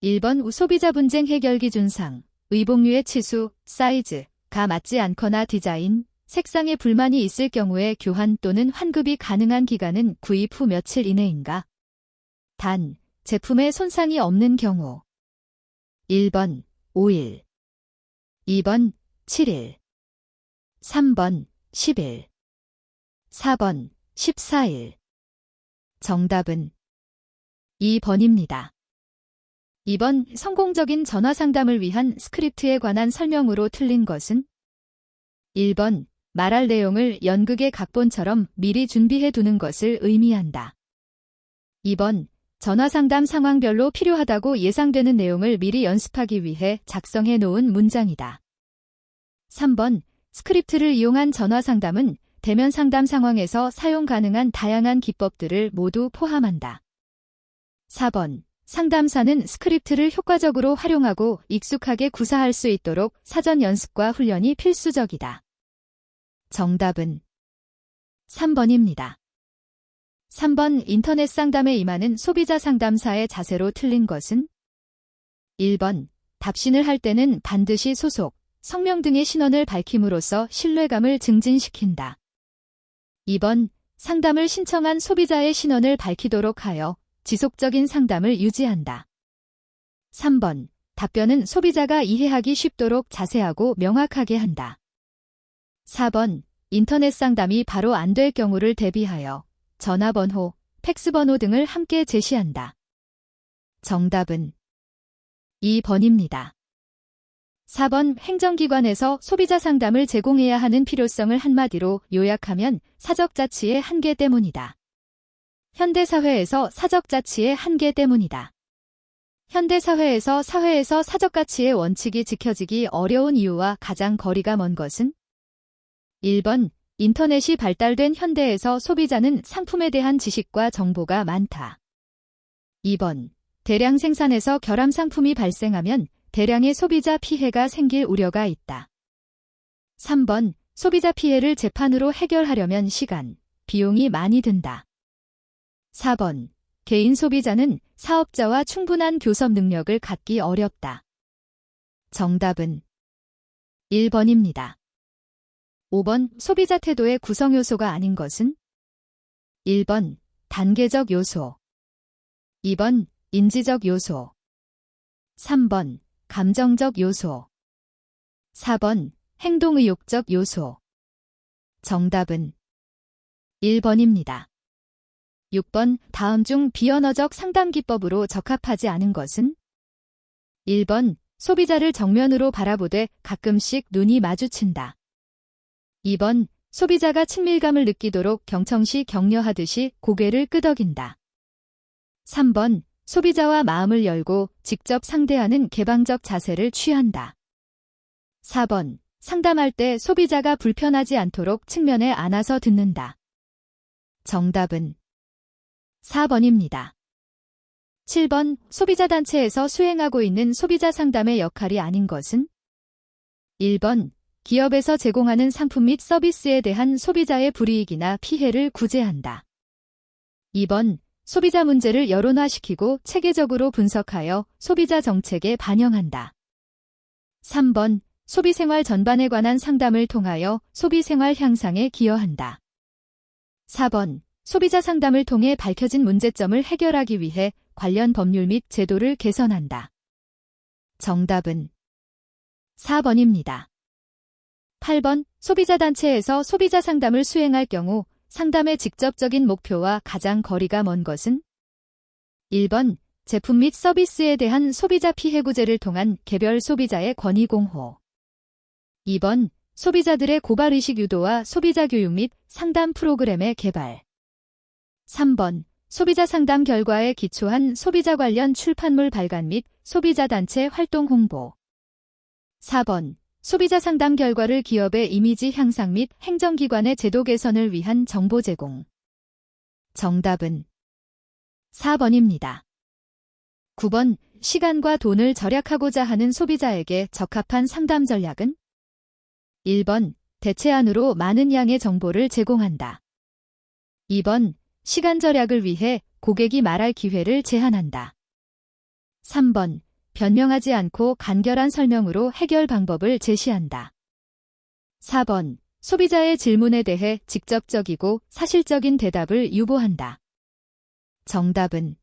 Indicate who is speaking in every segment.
Speaker 1: 1번 소비자 분쟁 해결 기준상 의복류의 치수, 사이즈가 맞지 않거나 디자인, 색상에 불만이 있을 경우에 교환 또는 환급이 가능한 기간은 구입 후 며칠 이내인가? 단, 제품에 손상이 없는 경우 1번 5일 2번 7일 3번 10일 4번 14일 정답은 2번입니다. 2번 성공적인 전화 상담을 위한 스크립트에 관한 설명으로 틀린 것은 1번 말할 내용을 연극의 각본처럼 미리 준비해 두는 것을 의미한다. 2번 전화 상담 상황별로 필요하다고 예상되는 내용을 미리 연습하기 위해 작성해 놓은 문장이다. 3번 스크립트를 이용한 전화 상담은 대면 상담 상황에서 사용 가능한 다양한 기법들을 모두 포함한다. 4번 상담사는 스크립트를 효과적으로 활용하고 익숙하게 구사할 수 있도록 사전 연습과 훈련이 필수적이다. 정답은 3번입니다. 3번 인터넷 상담에 임하는 소비자 상담사의 자세로 틀린 것은 1번 답신을 할 때는 반드시 소속, 성명 등의 신원을 밝힘으로써 신뢰감을 증진시킨다. 2번 상담을 신청한 소비자의 신원을 밝히도록 하여 지속적인 상담을 유지한다. 3번 답변은 소비자가 이해하기 쉽도록 자세하고 명확하게 한다. 4번 인터넷 상담이 바로 안 될 경우를 대비하여 전화번호, 팩스번호 등을 함께 제시한다. 정답은 2번입니다. 4번 행정기관에서 소비자 상담을 제공해야 하는 필요성을 한마디로 요약하면 사적자치의 한계 때문이다. 현대사회에서 사적자치의 한계 때문이다. 현대사회에서 사회에서 사적가치의 원칙이 지켜지기 어려운 이유와 가장 거리가 먼 것은 1번 인터넷이 발달된 현대에서 소비자는 상품에 대한 지식과 정보가 많다. 2번 대량 생산에서 결함 상품이 발생하면 대량의 소비자 피해가 생길 우려가 있다. 3번 소비자 피해를 재판으로 해결하려면 시간, 비용이 많이 든다. 4번 개인 소비자는 사업자와 충분한 교섭 능력을 갖기 어렵다. 정답은 1번입니다. 5번 소비자 태도의 구성 요소가 아닌 것은 1번 단계적 요소 2번 인지적 요소 3번 감정적 요소 4번 행동의욕적 요소 정답은 1번입니다. 6번 다음 중 비언어적 상담 기법으로 적합하지 않은 것은 1번 소비자를 정면으로 바라보되 가끔씩 눈이 마주친다. 2번 소비자가 친밀감을 느끼도록 경청시 격려하듯이 고개를 끄덕인다. 3번 소비자와 마음을 열고 직접 상대하는 개방적 자세를 취한다. 4번 상담할 때 소비자가 불편하지 않도록 측면에 안아서 듣는다. 정답은 4번입니다. 7번 소비자단체에서 수행하고 있는 소비자 상담의 역할이 아닌 것은 1번 기업에서 제공하는 상품 및 서비스에 대한 소비자의 불이익이나 피해를 구제한다. 2번 소비자 문제를 여론화시키고 체계적으로 분석하여 소비자 정책에 반영한다. 3번 소비생활 전반에 관한 상담을 통하여 소비생활 향상에 기여한다. 4번 소비자 상담을 통해 밝혀진 문제점을 해결하기 위해 관련 법률 및 제도를 개선한다. 정답은 4번입니다. 8번 소비자단체에서 소비자 상담을 수행할 경우 상담의 직접적인 목표와 가장 거리가 먼 것은 1번 제품 및 서비스에 대한 소비자 피해 구제를 통한 개별 소비자의 권익 공호 2번 소비자들의 고발의식 유도와 소비자 교육 및 상담 프로그램의 개발 3번 소비자 상담 결과에 기초한 소비자 관련 출판물 발간 및 소비자단체 활동 홍보 4번 소비자 상담 결과를 기업의 이미지 향상 및 행정기관의 제도 개선을 위한 정보 제공. 정답은 4번입니다. 9번 시간과 돈을 절약하고자 하는 소비자에게 적합한 상담 전략은 1번 대체안으로 많은 양의 정보를 제공한다. 2번 시간 절약을 위해 고객이 말할 기회를 제한한다. 3번 변명하지 않고 간결한 설명으로 해결 방법을 제시한다. 4번. 소비자의 질문에 대해 직접적이고 사실적인 대답을 유보한다. 정답은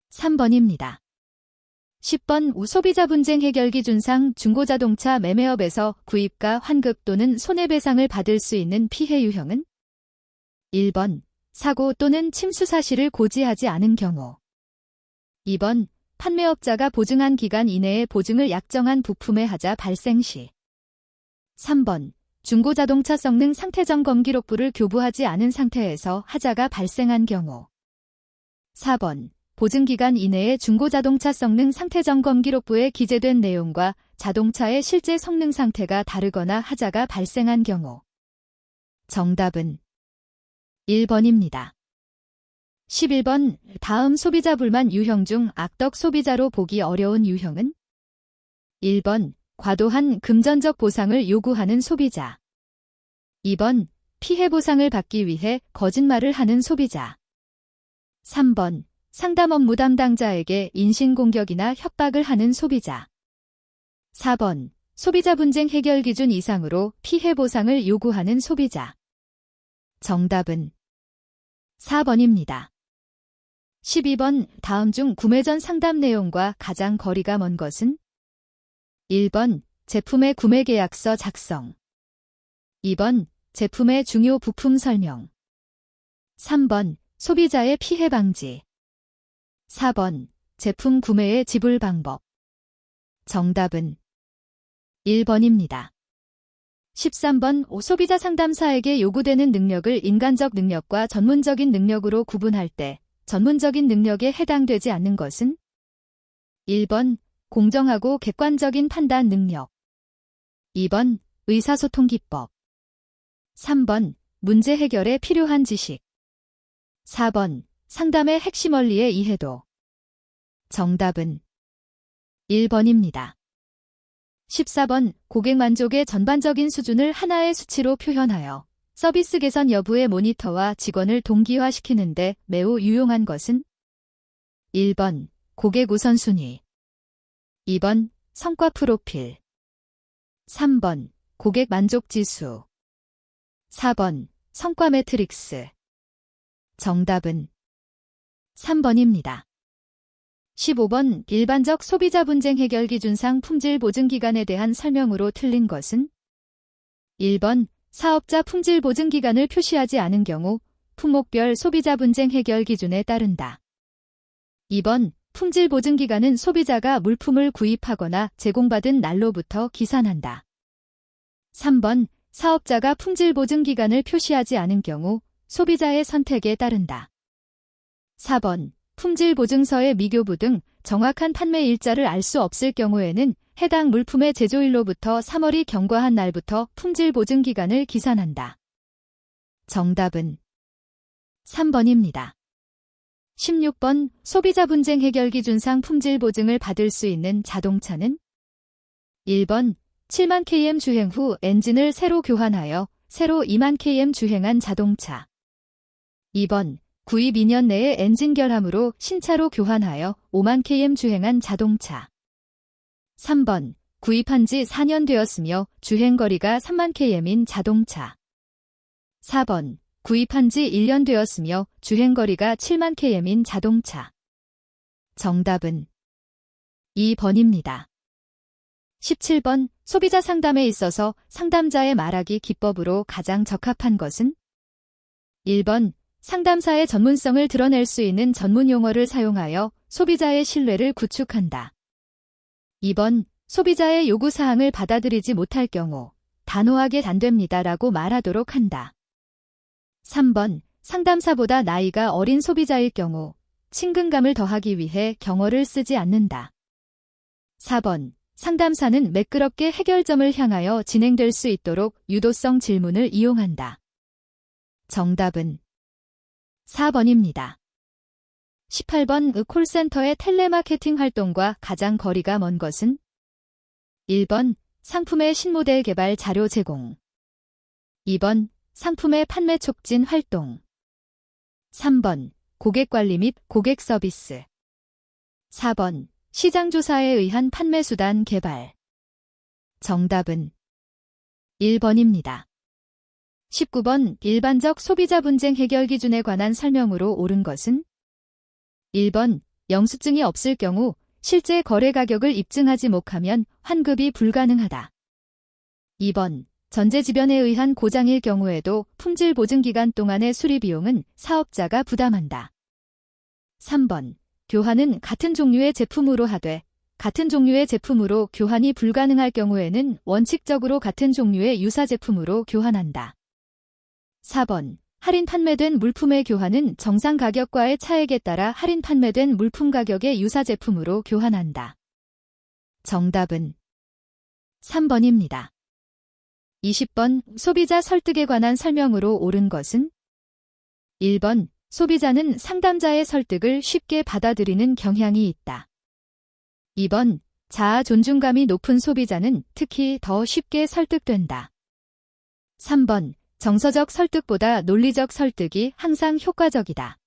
Speaker 1: 3번입니다. 10번. 소비자 분쟁 해결 기준상 중고자동차 매매업에서 구입가 환급 또는 손해배상을 받을 수 있는 피해 유형은 1번. 사고 또는 침수 사실을 고지하지 않은 경우. 2번. 판매업자가 보증한 기간 이내에 보증을 약정한 부품의 하자 발생 시. 3번. 중고자동차 성능 상태 점검 기록부를 교부하지 않은 상태에서 하자가 발생한 경우. 4번. 보증기간 이내에 중고자동차 성능 상태 점검 기록부에 기재된 내용과 자동차의 실제 성능 상태가 다르거나 하자가 발생한 경우. 정답은 1번입니다. 11번. 다음 소비자 불만 유형 중 악덕 소비자로 보기 어려운 유형은 1번. 과도한 금전적 보상을 요구하는 소비자. 2번. 피해 보상을 받기 위해 거짓말을 하는 소비자. 3번. 상담 업무 담당자에게 인신공격이나 협박을 하는 소비자. 4번. 소비자 분쟁 해결 기준 이상으로 피해 보상을 요구하는 소비자. 정답은 4번입니다. 12번. 다음 중 구매 전 상담 내용과 가장 거리가 먼 것은 1번. 제품의 구매 계약서 작성. 2번. 제품의 중요 부품 설명. 3번. 소비자의 피해 방지. 4번. 제품 구매의 지불 방법. 정답은 1번입니다. 13번. 소비자 상담사에게 요구되는 능력을 인간적 능력과 전문적인 능력으로 구분할 때 전문적인 능력에 해당되지 않는 것은 1번. 공정하고 객관적인 판단 능력. 2번. 의사소통 기법. 3번. 문제 해결에 필요한 지식. 4번. 상담의 핵심 원리의 이해도. 정답은 1번입니다. 14번. 고객 만족의 전반적인 수준을 하나의 수치로 표현하여 서비스 개선 여부의 모니터와 직원을 동기화시키는 데 매우 유용한 것은 1번. 고객 우선순위. 2번. 성과 프로필. 3번. 고객 만족 지수. 4번. 성과 매트릭스. 정답은 3번입니다. 15번. 일반적 소비자 분쟁 해결 기준상 품질 보증 기간에 대한 설명으로 틀린 것은 1번. 사업자 품질 보증 기간을 표시하지 않은 경우 품목별 소비자 분쟁 해결 기준에 따른다. 2번. 품질 보증 기간은 소비자가 물품을 구입하거나 제공받은 날로부터 기산한다. 3번. 사업자가 품질 보증 기간을 표시하지 않은 경우 소비자의 선택에 따른다. 4번. 품질 보증서의 미교부 등 정확한 판매 일자를 알 수 없을 경우에는 해당 물품의 제조일로부터 3월이 경과한 날부터 품질 보증 기간을 기산한다. 정답은 3번입니다. 16번. 소비자 분쟁 해결 기준상 품질 보증을 받을 수 있는 자동차는 1번. 7만 km 주행 후 엔진을 새로 교환하여 새로 2만 km 주행한 자동차. 2번. 구입 2년 내에 엔진 결함으로 신차로 교환하여 5만 km 주행한 자동차. 3번. 구입한 지 4년 되었으며 주행거리가 3만 km인 자동차. 4번. 구입한 지 1년 되었으며 주행거리가 7만 km인 자동차. 정답은 2번입니다. 17번. 소비자 상담에 있어서 상담자의 말하기 기법으로 가장 적합한 것은 1번. 상담사의 전문성을 드러낼 수 있는 전문 용어를 사용하여 소비자의 신뢰를 구축한다. 2번. 소비자의 요구사항을 받아들이지 못할 경우 단호하게 안 됩니다라고 말하도록 한다. 3번. 상담사보다 나이가 어린 소비자일 경우 친근감을 더하기 위해 경어를 쓰지 않는다. 4번. 상담사는 매끄럽게 해결점을 향하여 진행될 수 있도록 유도성 질문을 이용한다. 정답은 4번입니다. 18번. 콜센터의 텔레마케팅 활동과 가장 거리가 먼 것은 1번. 상품의 신모델 개발 자료 제공. 2번. 상품의 판매 촉진 활동. 3번. 고객 관리 및 고객 서비스. 4번. 시장조사에 의한 판매수단 개발. 정답은 1번입니다. 19번 일반적 소비자 분쟁 해결 기준에 관한 설명으로 옳은 것은 1번 영수증이 없을 경우 실제 거래 가격을 입증하지 못하면 환급이 불가능하다. 2번 전제지변에 의한 고장일 경우에도 품질 보증 기간 동안의 수리 비용은 사업자가 부담한다. 3번 교환은 같은 종류의 제품으로 하되 같은 종류의 제품으로 교환이 불가능할 경우에는 원칙적으로 같은 종류의 유사 제품으로 교환한다. 4번 할인 판매된 물품의 교환은 정상 가격과의 차액에 따라 할인 판매된 물품 가격의 유사 제품으로 교환한다. 정답은 3번입니다. 20번 소비자 설득에 관한 설명으로 옳은 것은 1번 소비자는 상담자의 설득을 쉽게 받아들이는 경향이 있다. 2번 자아 존중감이 높은 소비자는 특히 더 쉽게 설득된다. 3번 정서적 설득보다 논리적 설득이 항상 효과적이다.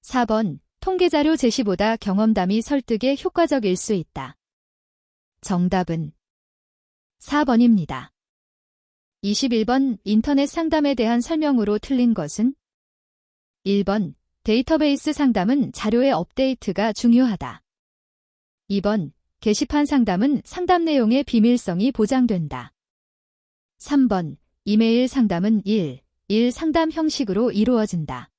Speaker 1: 4번 통계자료 제시보다 경험담이 설득에 효과적일 수 있다. 정답은 4번입니다. 21번 인터넷 상담에 대한 설명으로 틀린 것은 1번 데이터베이스 상담은 자료의 업데이트가 중요하다. 2번 게시판 상담은 상담 내용의 비밀성이 보장된다. 3번 이메일 상담은 1:1 상담 형식으로 이루어진다.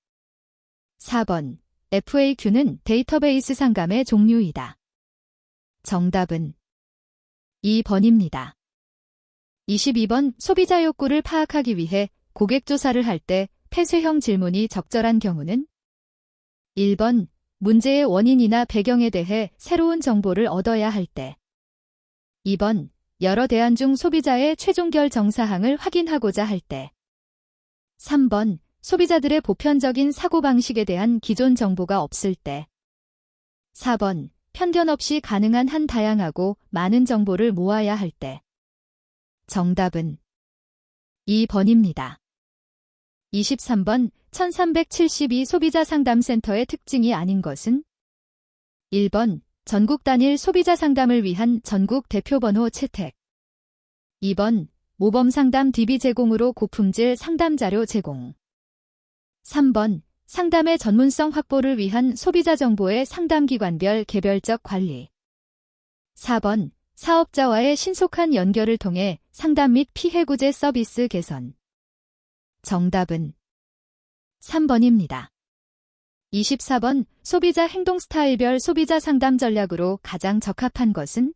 Speaker 1: 4번 FAQ는 데이터베이스 상담의 종류이다. 정답은 2번입니다. 22번 소비자 욕구를 파악하기 위해 고객 조사를 할 때 폐쇄형 질문이 적절한 경우는 1번 문제의 원인이나 배경에 대해 새로운 정보를 얻어야 할 때 2번 여러 대안 중 소비자의 최종 결정 사항을 확인하고자 할 때 3번 소비자들의 보편적인 사고방식에 대한 기존 정보가 없을 때 4번 편견 없이 가능한 한 다양하고 많은 정보를 모아야 할 때 정답은 2번입니다. 23번 1372 소비자 상담센터의 특징이 아닌 것은 1번 전국 단일 소비자 상담을 위한 전국 대표번호 채택 2번 모범 상담 DB 제공으로 고품질 상담 자료 제공 3번 상담의 전문성 확보를 위한 소비자 정보의 상담기관별 개별적 관리 4번 사업자와의 신속한 연결을 통해 상담 및 피해 구제 서비스 개선. 정답은 3번입니다. 24번 소비자 행동 스타일별 소비자 상담 전략으로 가장 적합한 것은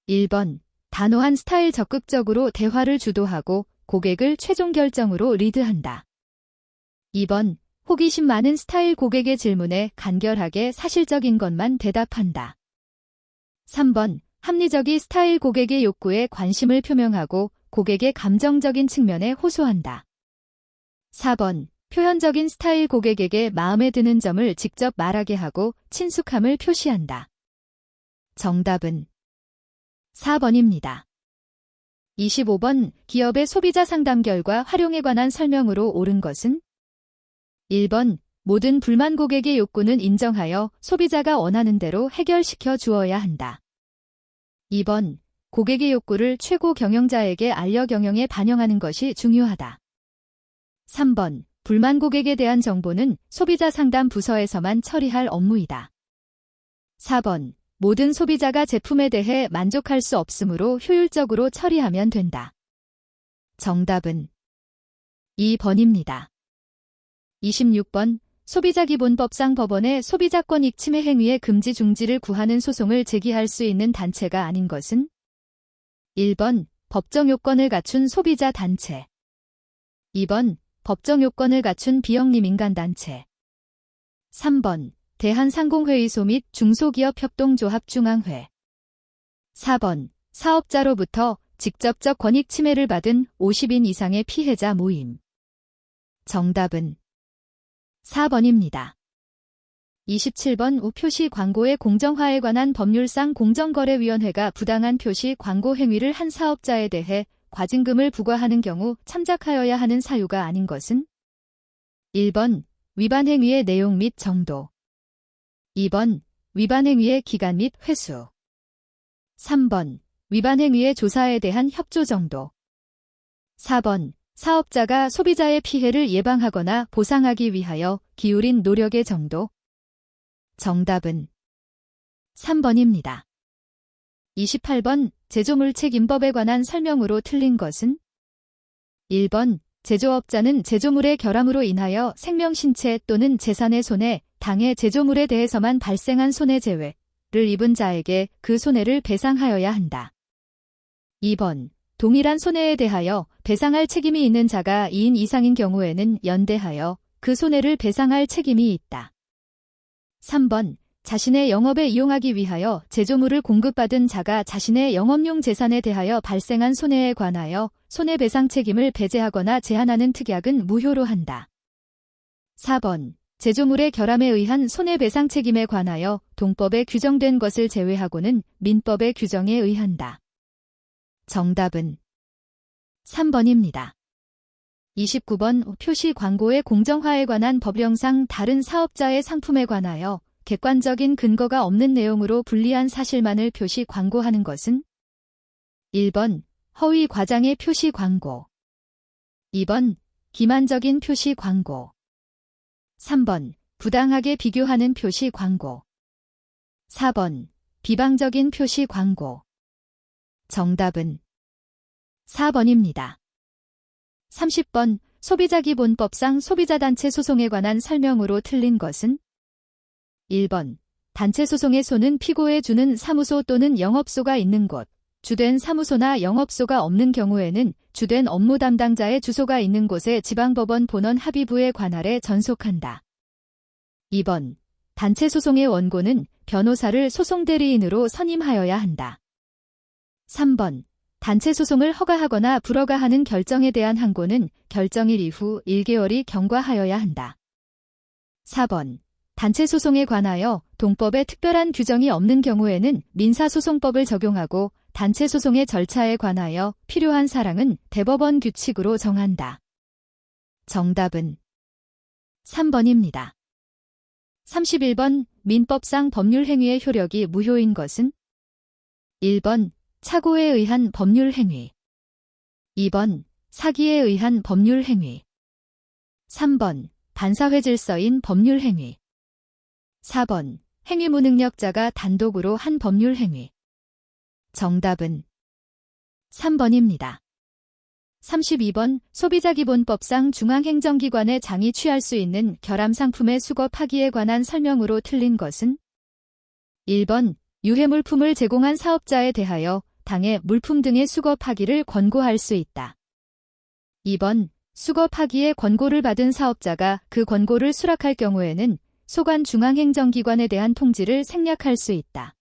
Speaker 1: 1번 단호한 스타일 적극적으로 대화를 주도하고 고객을 최종 결정으로 리드한다. 2번 호기심 많은 스타일 고객의 질문에 간결하게 사실적인 것만 대답한다. 3번 합리적인 스타일 고객의 욕구에 관심을 표명하고 고객의 감정적인 측면에 호소한다. 4번 표현적인 스타일 고객에게 마음에 드는 점을 직접 말하게 하고 친숙함을 표시한다. 정답은 4번입니다. 25번 기업의 소비자 상담 결과 활용에 관한 설명으로 옳은 것은 1번 모든 불만 고객의 욕구는 인정하여 소비자가 원하는 대로 해결시켜 주어야 한다. 2번 고객의 욕구를 최고 경영자에게 알려 경영에 반영하는 것이 중요하다. 3번 불만 고객에 대한 정보는 소비자 상담 부서에서만 처리할 업무이다. 4번 모든 소비자가 제품에 대해 만족할 수 없으므로 효율적으로 처리하면 된다. 정답은 2번입니다. 26번 소비자기본법상 법원에 소비자권 익침해 행위의 금지 중지를 구하는 소송을 제기할 수 있는 단체가 아닌 것은 1번 법정 요건을 갖춘 소비자 단체 2번 법정 요건을 갖춘 비영리 민간단체 3번 대한상공회의소 및 중소기업협동조합 중앙회 4번 사업자로부터 직접적 권익 침해를 받은 50인 이상의 피해자 모임 정답은 4번입니다. 27번 우표시 광고의 공정화에 관한 법률상 공정거래위원회가 부당한 표시 광고 행위를 한 사업자에 대해 과징금을 부과하는 경우 참작하여야 하는 사유가 아닌 것은 1번 위반 행위의 내용 및 정도 2번 위반 행위의 기간 및 횟수. 3번. 위반 행위의 조사에 대한 협조 정도. 4번. 사업자가 소비자의 피해를 예방하거나 보상하기 위하여 기울인 노력의 정도. 정답은 3번입니다. 28번. 제조물 책임법에 관한 설명으로 틀린 것은? 1번. 제조업자는 제조물의 결함으로 인하여 생명, 신체 또는 재산의 손해, 당해 제조물에 대해서만 발생한 손해 제외를 입은 자에게 그 손해를 배상하여야 한다. 2번. 동일한 손해에 대하여 배상할 책임이 있는 자가 2인 이상인 경우에는 연대하여 그 손해를 배상할 책임이 있다. 3번. 자신의 영업에 이용하기 위하여 제조물을 공급받은 자가 자신의 영업용 재산에 대하여 발생한 손해에 관하여 손해배상 책임을 배제하거나 제한하는 특약은 무효로 한다. 4번. 제조물의 결함에 의한 손해배상 책임에 관하여 동법에 규정된 것을 제외하고는 민법의 규정에 의한다. 정답은 3번입니다. 29번. 표시 광고의 공정화에 관한 법령상 다른 사업자의 상품에 관하여 객관적인 근거가 없는 내용으로 불리한 사실만을 표시 광고하는 것은? 1번. 허위 과장의 표시 광고. 2번. 기만적인 표시 광고. 3번. 부당하게 비교하는 표시 광고. 4번. 비방적인 표시 광고. 정답은 4번입니다. 30번. 소비자기본법상 소비자단체 소송에 관한 설명으로 틀린 것은? 1번. 단체 소송의 소는 피고에 주는 사무소 또는 영업소가 있는 곳, 주된 사무소나 영업소가 없는 경우에는 주된 업무 담당자의 주소가 있는 곳에 지방법원 본원 합의부의 관할에 전속한다. 2번. 단체 소송의 원고는 변호사를 소송 대리인으로 선임하여야 한다. 3번. 단체 소송을 허가하거나 불허가하는 결정에 대한 항고는 결정일 이후 1개월이 경과하여야 한다. 4번. 단체 소송에 관하여 동법에 특별한 규정이 없는 경우에는 민사소송법을 적용하고 단체 소송의 절차에 관하여 필요한 사항은 대법원 규칙으로 정한다. 정답은 3번입니다. 31번. 민법상 법률 행위의 효력이 무효인 것은? 1번. 착오에 의한 법률 행위. 2번. 사기에 의한 법률 행위. 3번. 반사회 질서인 법률 행위. 4번. 행위 무능력자가 단독으로 한 법률 행위. 정답은 3번입니다. 32번. 소비자기본법상 중앙행정기관의 장이 취할 수 있는 결함상품의 수거 파기에 관한 설명으로 틀린 것은? 1번. 유해물품을 제공한 사업자에 대하여 당해 물품 등의 수거 파기를 권고할 수 있다. 2번. 수거 파기의 권고를 받은 사업자가 그 권고를 수락할 경우에는 소관 중앙행정기관에 대한 통지를 생략할 수 있다.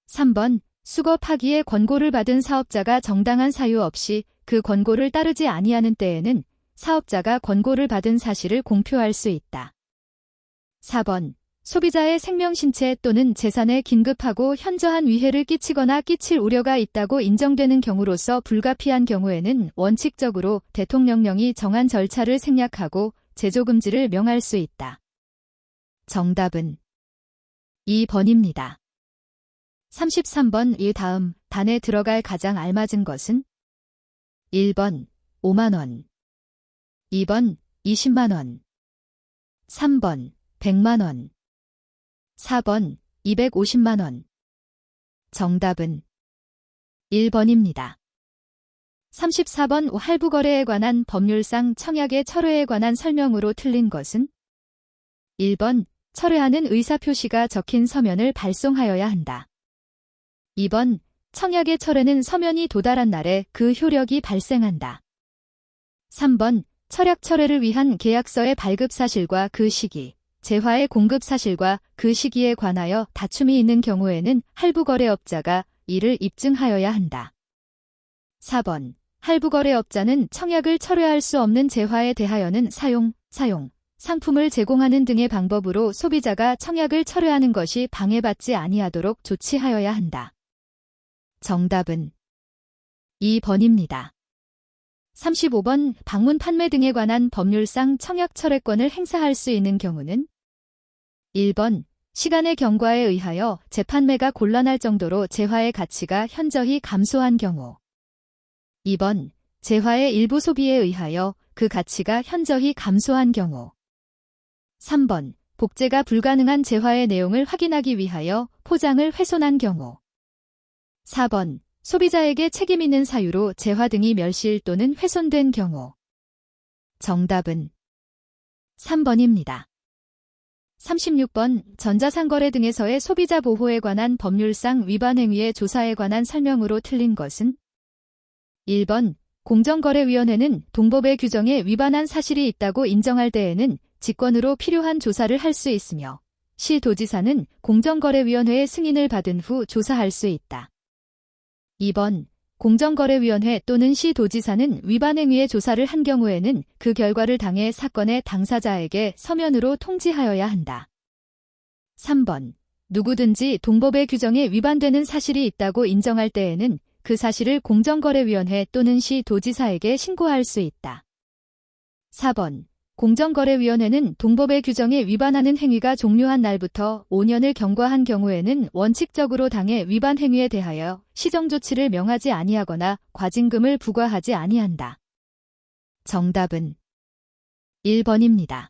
Speaker 1: 3번. 수거 파기의 권고를 받은 사업자가 정당한 사유 없이 그 권고를 따르지 아니하는 때에는 사업자가 권고를 받은 사실을 공표할 수 있다. 4번. 소비자의 생명, 신체 또는 재산에 긴급하고 현저한 위해를 끼치거나 끼칠 우려가 있다고 인정되는 경우로서 불가피한 경우에는 원칙적으로 대통령령이 정한 절차를 생략하고 제조금지를 명할 수 있다. 정답은 2번입니다. 33번. 이 다음 단에 들어갈 가장 알맞은 것은? 1번 5만원, 2번 20만원, 3번 100만원, 4번 250만원. 정답은 1번입니다. 34번. 할부거래에 관한 법률상 청약의 철회에 관한 설명으로 틀린 것은? 1번. 철회하는 의사표시가 적힌 서면을 발송하여야 한다. 2번. 청약의 철회는 서면이 도달한 날에 그 효력이 발생한다. 3번. 청약 철회를 위한 계약서의 발급 사실과 그 시기, 재화의 공급 사실과 그 시기에 관하여 다툼이 있는 경우에는 할부거래업자가 이를 입증하여야 한다. 4번. 할부거래업자는 청약을 철회할 수 없는 재화에 대하여는 사용, 상품을 제공하는 등의 방법으로 소비자가 청약을 철회하는 것이 방해받지 아니하도록 조치하여야 한다. 정답은 2번입니다. 35번. 방문 판매 등에 관한 법률상 청약 철회권을 행사할 수 있는 경우는? 1번. 시간의 경과에 의하여 재판매가 곤란할 정도로 재화의 가치가 현저히 감소한 경우. 2번, 재화의 일부 소비에 의하여 그 가치가 현저히 감소한 경우. 3번, 복제가 불가능한 재화의 내용을 확인하기 위하여 포장을 훼손한 경우. 4번, 소비자에게 책임 있는 사유로 재화 등이 멸실 또는 훼손된 경우. 정답은 3번입니다. 36번, 전자상거래 등에서의 소비자 보호에 관한 법률상 위반 행위의 조사에 관한 설명으로 틀린 것은? 1번, 공정거래위원회는 동법의 규정에 위반한 사실이 있다고 인정할 때에는 직권으로 필요한 조사를 할 수 있으며, 시도지사는 공정거래위원회의 승인을 받은 후 조사할 수 있다. 2번, 공정거래위원회 또는 시도지사는 위반 행위의 조사를 한 경우에는 그 결과를 당해 사건의 당사자에게 서면으로 통지하여야 한다. 3번, 누구든지 동법의 규정에 위반되는 사실이 있다고 인정할 때에는 그 사실을 공정거래위원회 또는 시도지사에게 신고할 수 있다. 4번, 공정거래위원회는 동법의 규정에 위반하는 행위가 종료한 날부터 5년을 경과한 경우에는 원칙적으로 당해 위반 행위에 대하여 시정조치를 명하지 아니하거나 과징금을 부과하지 아니한다. 정답은 1번입니다.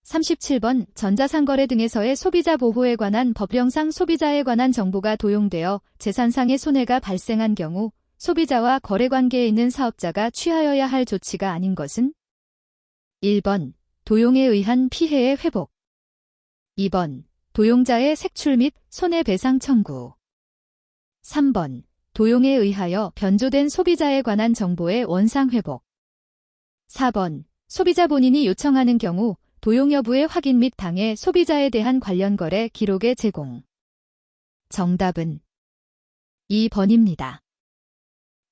Speaker 1: 37번, 전자상거래 등에서의 소비자 보호에 관한 법령상 소비자에 관한 정보가 도용되어 재산상의 손해가 발생한 경우 소비자와 거래관계에 있는 사업자가 취하여야 할 조치가 아닌 것은? 1번, 도용에 의한 피해의 회복. 2번, 도용자의 색출 및 손해배상 청구. 3번, 도용에 의하여 변조된 소비자에 관한 정보의 원상 회복. 4번, 소비자 본인이 요청하는 경우 도용 여부의 확인 및 당해 소비자에 대한 관련 거래 기록의 제공. 정답은 2번입니다.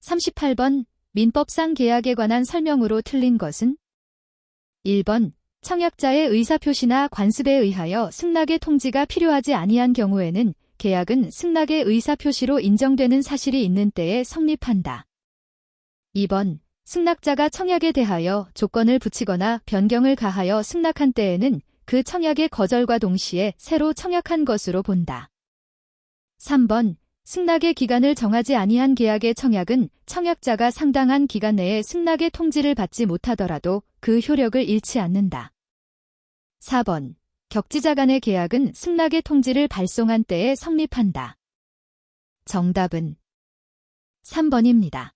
Speaker 1: 38번, 민법상 계약에 관한 설명으로 틀린 것은? 1번, 청약자의 의사표시나 관습에 의하여 승낙의 통지가 필요하지 아니한 경우에는 계약은 승낙의 의사표시로 인정되는 사실이 있는 때에 성립한다. 2번, 승낙자가 청약에 대하여 조건을 붙이거나 변경을 가하여 승낙한 때에는 그 청약의 거절과 동시에 새로 청약한 것으로 본다. 3번, 승낙의 기간을 정하지 아니한 계약의 청약은 청약자가 상당한 기간 내에 승낙의 통지를 받지 못하더라도 그 효력을 잃지 않는다. 4번, 격지자 간의 계약은 승낙의 통지를 발송한 때에 성립한다. 정답은 3번입니다.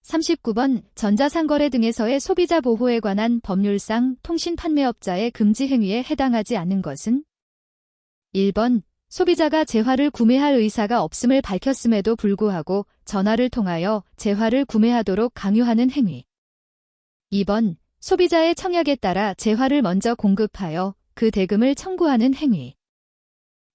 Speaker 1: 39번, 전자상거래 등에서의 소비자 보호에 관한 법률상 통신판매업자의 금지 행위에 해당하지 않는 것은? 1번, 소비자가 재화를 구매할 의사가 없음을 밝혔음에도 불구하고 전화를 통하여 재화를 구매하도록 강요하는 행위. 2번, 소비자의 청약에 따라 재화를 먼저 공급하여 그 대금을 청구하는 행위.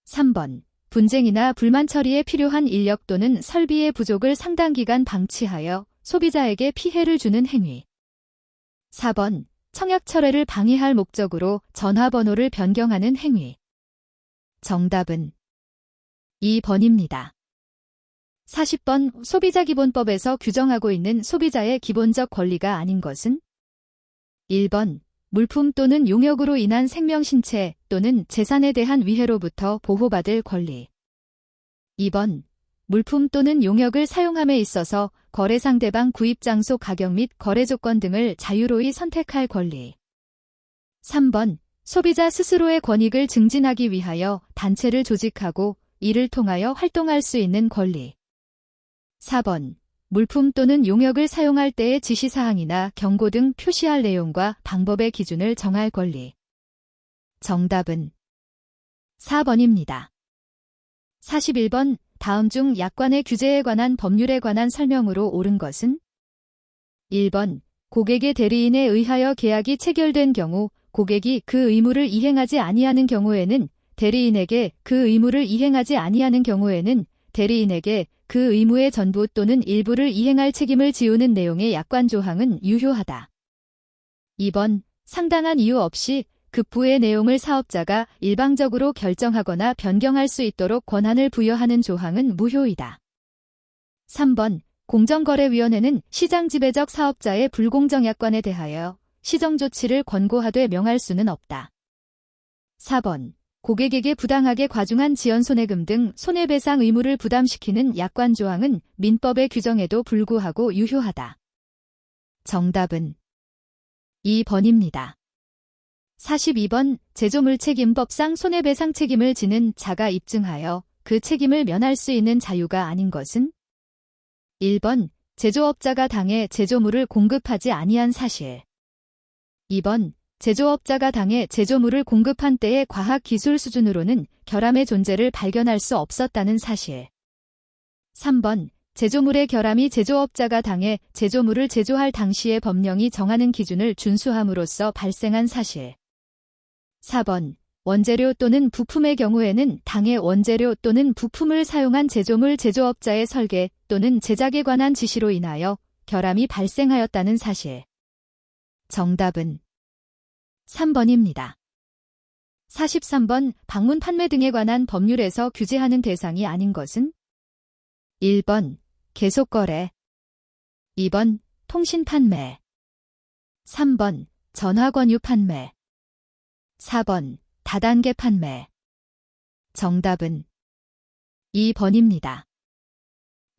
Speaker 1: 3번, 분쟁이나 불만 처리에 필요한 인력 또는 설비의 부족을 상당 기간 방치하여 소비자에게 피해를 주는 행위. 4번, 청약 철회를 방해할 목적으로 전화번호를 변경하는 행위. 정답은 2번입니다. 40번, 소비자기본법에서 규정하고 있는 소비자의 기본적 권리가 아닌 것은? 1번, 물품 또는 용역으로 인한 생명, 신체 또는 재산에 대한 위해로부터 보호받을 권리. 2번, 물품 또는 용역을 사용함에 있어서 거래 상대방 구입 장소 가격 및 거래 조건 등을 자유로이 선택할 권리. 3번, 소비자 스스로의 권익을 증진하기 위하여 단체를 조직하고 이를 통하여 활동할 수 있는 권리. 4번, 물품 또는 용역을 사용할 때의 지시사항이나 경고 등 표시할 내용과 방법의 기준을 정할 권리. 정답은 4번입니다. 41번, 다음 중 약관의 규제에 관한 법률에 관한 설명으로 옳은 것은? 1번, 고객의 대리인에 의하여 계약이 체결된 경우 고객이 그 의무를 이행하지 아니하는 경우에는 대리인에게 그 의무를 이행하지 아니하는 경우에는 대리인에게 그 의무의 전부 또는 일부를 이행할 책임을 지우는 내용의 약관 조항은 유효하다. 2번, 상당한 이유 없이 급부의 내용을 사업자가 일방적으로 결정하거나 변경할 수 있도록 권한을 부여하는 조항은 무효이다. 3번, 공정거래위원회는 시장지배적 사업자의 불공정 약관에 대하여 시정조치를 권고하되 명할 수는 없다. 4번, 고객에게 부당하게 과중한 지연손해금 등 손해배상 의무를 부담시키는 약관 조항은 민법의 규정에도 불구하고 유효하다. 정답은 2번입니다. 42번 제조물책임법상 손해배상 책임을 지는 자가 입증하여 그 책임을 면할 수 있는 자유가 아닌 것은 1번 제조업자가 당해 제조물을 공급하지 아니한 사실 2번 제조업자가 당해 제조물을 공급한 때의 과학기술 수준으로는 결함의 존재를 발견할 수 없었다는 사실 3번 제조물의 결함이 제조업자가 당해 제조물을 제조할 당시의 법령이 정하는 기준을 준수함으로써 발생한 사실 4번 원재료 또는 부품의 경우에는 당해 원재료 또는 부품을 사용한 제조물 제조업자의 설계 또는 제작에 관한 지시로 인하여 결함이 발생하였다는 사실. 정답은 3번입니다. 43번 방문 판매 등에 관한 법률에서 규제하는 대상이 아닌 것은 1번 계속거래 2번 통신 판매 3번 전화권유 판매 4번 다단계 판매. 정답은 2번입니다.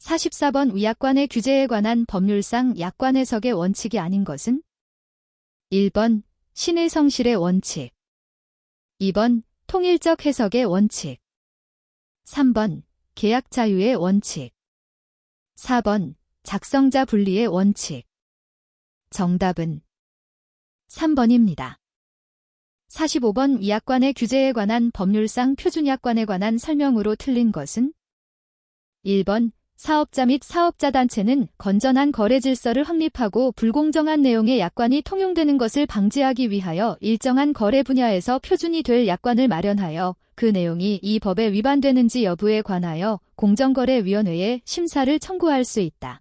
Speaker 1: 44번 위약관의 규제에 관한 법률상 약관 해석의 원칙이 아닌 것은 1번 신의 성실의 원칙 2번 통일적 해석의 원칙 3번 계약 자유의 원칙 4번 작성자 분리의 원칙. 정답은 3번입니다. 45번 위약관의 규제에 관한 법률상 표준약관에 관한 설명으로 틀린 것은 1번 사업자 및 사업자단체는 건전한 거래 질서를 확립하고 불공정한 내용의 약관이 통용되는 것을 방지하기 위하여 일정한 거래 분야에서 표준이 될 약관을 마련하여 그 내용이 이 법에 위반되는지 여부에 관하여 공정거래위원회에 심사를 청구할 수 있다.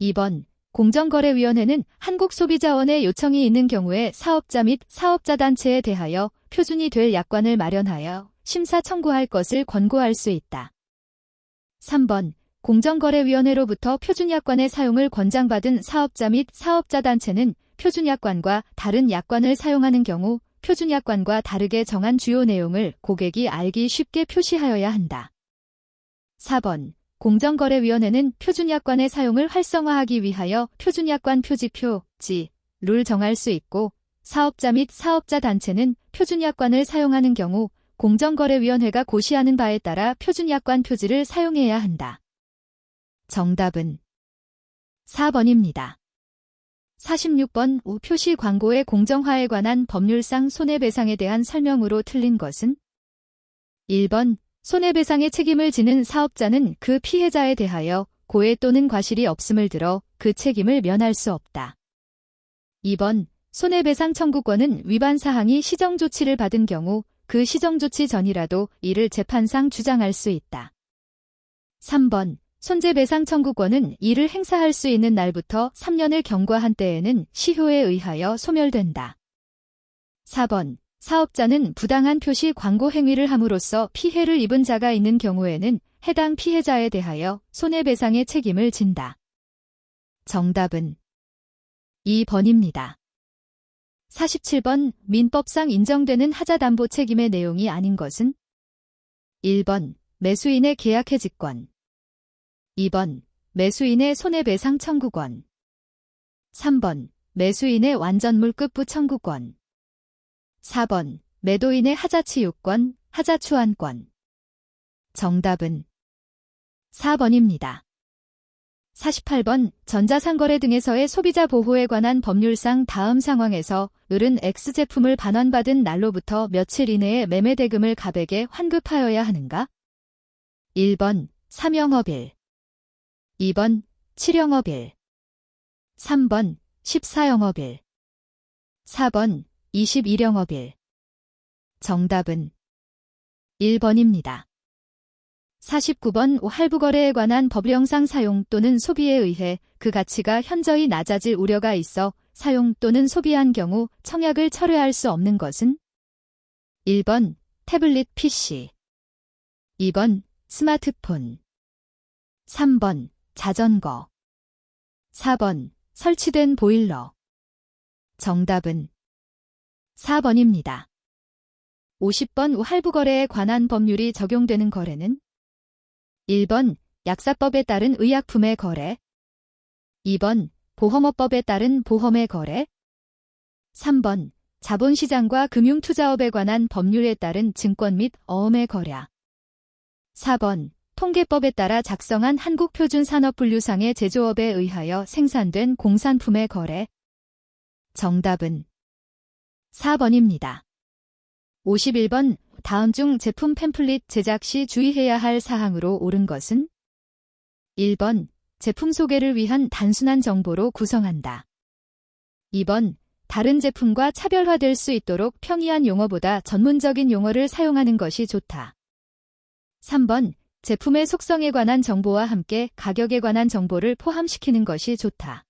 Speaker 1: 2번 공정거래위원회는 한국소비자원의 요청이 있는 경우에 사업자 및 사업자단체에 대하여 표준이 될 약관을 마련하여 심사 청구할 것을 권고할 수 있다. 3번 공정거래위원회로부터 표준약관의 사용을 권장받은 사업자 및 사업자단체는 표준약관과 다른 약관을 사용하는 경우 표준약관과 다르게 정한 주요 내용을 고객이 알기 쉽게 표시하여야 한다. 4번 공정거래위원회는 표준약관의 사용을 활성화하기 위하여 표준약관 표지표, 를 정할 수 있고 사업자 및 사업자단체는 표준약관을 사용하는 경우 공정거래위원회가 고시하는 바에 따라 표준약관 표지를 사용해야 한다. 정답은 4번입니다. 46번 우표시 광고의 공정화에 관한 법률상 손해배상에 대한 설명으로 틀린 것은 1번 손해배상의 책임을 지는 사업자는 그 피해자에 대하여 고의 또는 과실이 없음을 들어 그 책임을 면할 수 없다. 2번 손해배상 청구권은 위반 사항이 시정조치를 받은 경우 그 시정조치 전이라도 이를 재판상 주장할 수 있다. 3번 손재배상 청구권은 이를 행사할 수 있는 날부터 3년을 경과한 때에는 시효에 의하여 소멸된다. 4번 사업자는 부당한 표시 광고 행위를 함으로써 피해를 입은 자가 있는 경우에는 해당 피해자에 대하여 손해배상의 책임을 진다. 정답은 2번입니다. 47번 민법상 인정되는 하자담보 책임의 내용이 아닌 것은 1번 매수인의 계약해지권 2번 매수인의 손해배상 청구권 3번 매수인의 완전물급부 청구권 4번 매도인의 하자치유권, 하자추환권. 정답은 4번입니다. 48번 전자상거래 등에서의 소비자 보호에 관한 법률상 다음 상황에서 을은 X제품을 반환받은 날로부터 며칠 이내에 매매대금을 갑에게 환급하여야 하는가? 1번 3영업일 2번 7영업일 3번 14영업일 4번 21영업일. 정답은 1번입니다. 49번 할부거래에 관한 법령상 사용 또는 소비에 의해 그 가치가 현저히 낮아질 우려가 있어 사용 또는 소비한 경우 청약을 철회할 수 없는 것은 1번 태블릿 PC 2번 스마트폰 3번 자전거 4번 설치된 보일러. 정답은 4번입니다. 50번 할부거래에 관한 법률이 적용되는 거래는 1번 약사법에 따른 의약품의 거래, 2번 보험업법에 따른 보험의 거래, 3번 자본시장과 금융투자업에 관한 법률에 따른 증권 및 어음의 거래, 4번 통계법에 따라 작성한 한국표준산업분류상의 제조업에 의하여 생산된 공산품의 거래. 정답은 4번입니다. 51번 다음 중 제품 팸플릿 제작 시 주의해야 할 사항으로 옳은 것은 1번 제품 소개를 위한 단순한 정보로 구성한다. 2번 다른 제품과 차별화될 수 있도록 평이한 용어보다 전문적인 용어를 사용하는 것이 좋다. 3번 제품의 속성에 관한 정보와 함께 가격에 관한 정보를 포함시키는 것이 좋다.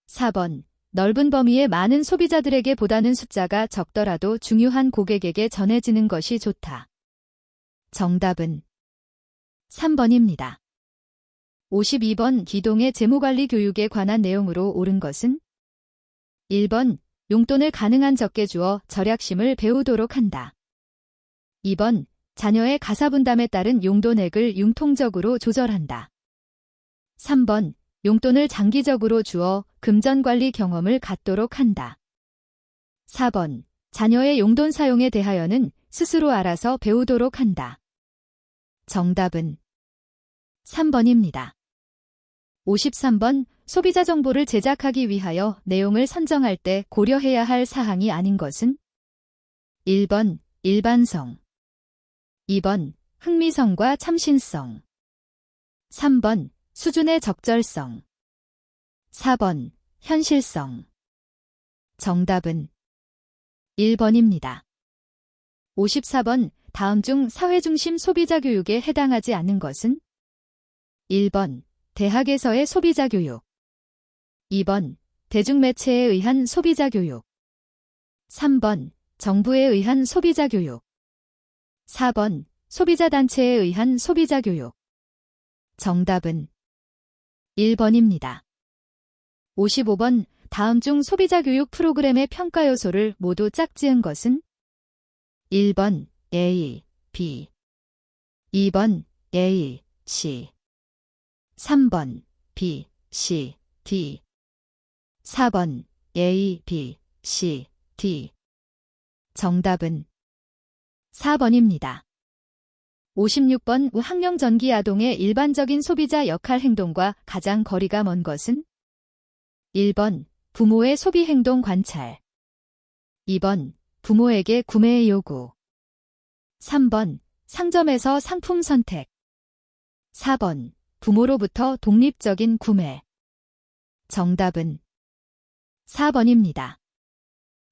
Speaker 1: 4번 넓은 범위의 많은 소비자들에게 보다는 숫자가 적더라도 중요한 고객에게 전해지는 것이 좋다. 정답은 3번입니다. 52번 기동의 재무관리 교육에 관한 내용으로 옳은 것은 1번 용돈을 가능한 적게 주어 절약심을 배우도록 한다. 2번 자녀의 가사분담에 따른 용돈액을 융통적으로 조절한다. 3번 용돈을 장기적으로 주어 금전관리 경험을 갖도록 한다. 4번 자녀의 용돈 사용에 대하여는 스스로 알아서 배우도록 한다. 정답은 3번입니다. 53번 소비자 정보를 제작하기 위하여 내용을 선정할 때 고려해야 할 사항이 아닌 것은 1번 일반성, 2번 흥미성과 참신성, 3번 수준의 적절성, 4번 현실성. 정답은 1번입니다. 54번 다음 중 사회중심 소비자 교육에 해당하지 않는 것은 1번 대학에서의 소비자 교육, 2번 대중매체에 의한 소비자 교육, 3번 정부에 의한 소비자 교육, 4번 소비자단체에 의한 소비자 교육. 정답은 1번입니다. 55번 다음 중 소비자 교육 프로그램의 평가 요소를 모두 짝지은 것은 1번 A, B, 2번 A, C, 3번 B, C, D, 4번 A, B, C, D. 정답은 4번입니다. 56번 학령전기 아동의 일반적인 소비자 역할 행동과 가장 거리가 먼 것은 1번 부모의 소비 행동 관찰, 2번 부모에게 구매의 요구, 3번 상점에서 상품 선택, 4번 부모로부터 독립적인 구매. 정답은 4번입니다.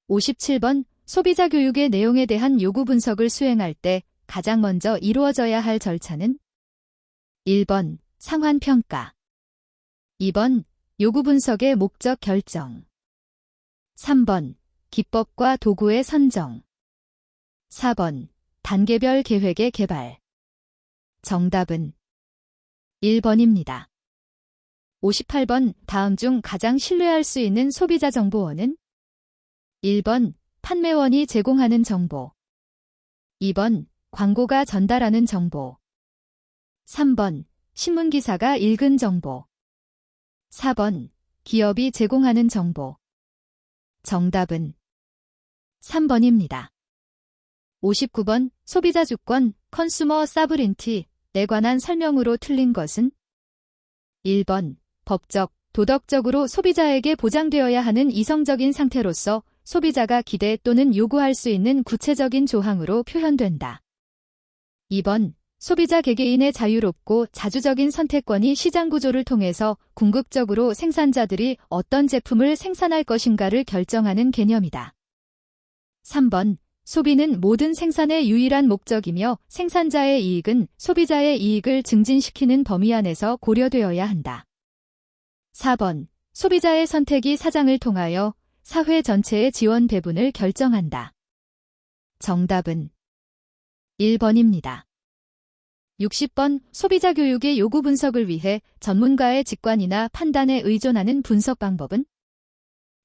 Speaker 1: 57번 소비자 교육의 내용에 대한 요구 분석을 수행할 때 가장 먼저 이루어져야 할 절차는 1번 상환평가, 2번 요구 분석의 목적 결정, 3번 기법과 도구의 선정, 4번 단계별 계획의 개발. 정답은 1번입니다. 58번 다음 중 가장 신뢰할 수 있는 소비자 정보원은 1번 판매원이 제공하는 정보, 2번 광고가 전달하는 정보, 3번 신문기사가 읽은 정보, 4번 기업이 제공하는 정보. 정답은 3번입니다. 59번 소비자 주권 컨슈머 사브린티에 관한 설명으로 틀린 것은 1번 법적, 도덕적으로 소비자에게 보장되어야 하는 이성적인 상태로서 소비자가 기대 또는 요구할 수 있는 구체적인 조항으로 표현된다. 2번 소비자 개개인의 자유롭고 자주적인 선택권이 시장 구조를 통해서 궁극적으로 생산자들이 어떤 제품을 생산할 것인가를 결정하는 개념이다. 3번 소비는 모든 생산의 유일한 목적이며 생산자의 이익은 소비자의 이익을 증진시키는 범위 안에서 고려되어야 한다. 4번 소비자의 선택이 사장을 통하여 사회 전체의 지원 배분을 결정한다. 정답은 1번입니다. 60번 소비자 교육의 요구 분석을 위해 전문가의 직관이나 판단에 의존하는 분석 방법은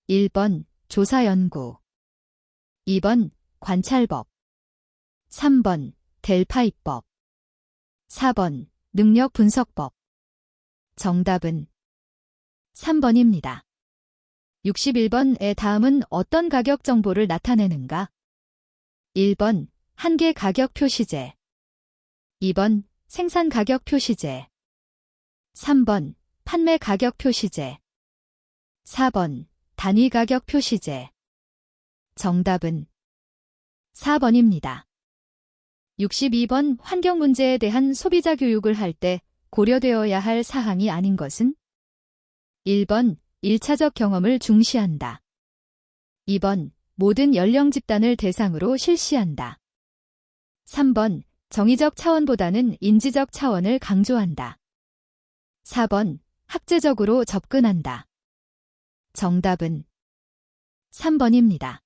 Speaker 1: 1번 조사 연구, 2번 관찰법, 3번 델파이법. 4번 능력분석법. 정답은 3번입니다. 61번의 다음은 어떤 가격 정보를 나타내는가? 1번 한계 가격 표시제. 2번 생산 가격 표시제. 3번 판매 가격 표시제. 4번 단위 가격 표시제. 정답은 4번입니다. 62번 환경 문제에 대한 소비자 교육을 할 때 고려되어야 할 사항이 아닌 것은? 1번 1차적 경험을 중시한다. 2번 모든 연령 집단을 대상으로 실시한다. 3번 정의적 차원보다는 인지적 차원을 강조한다. 4번 학제적으로 접근한다. 정답은 3번입니다.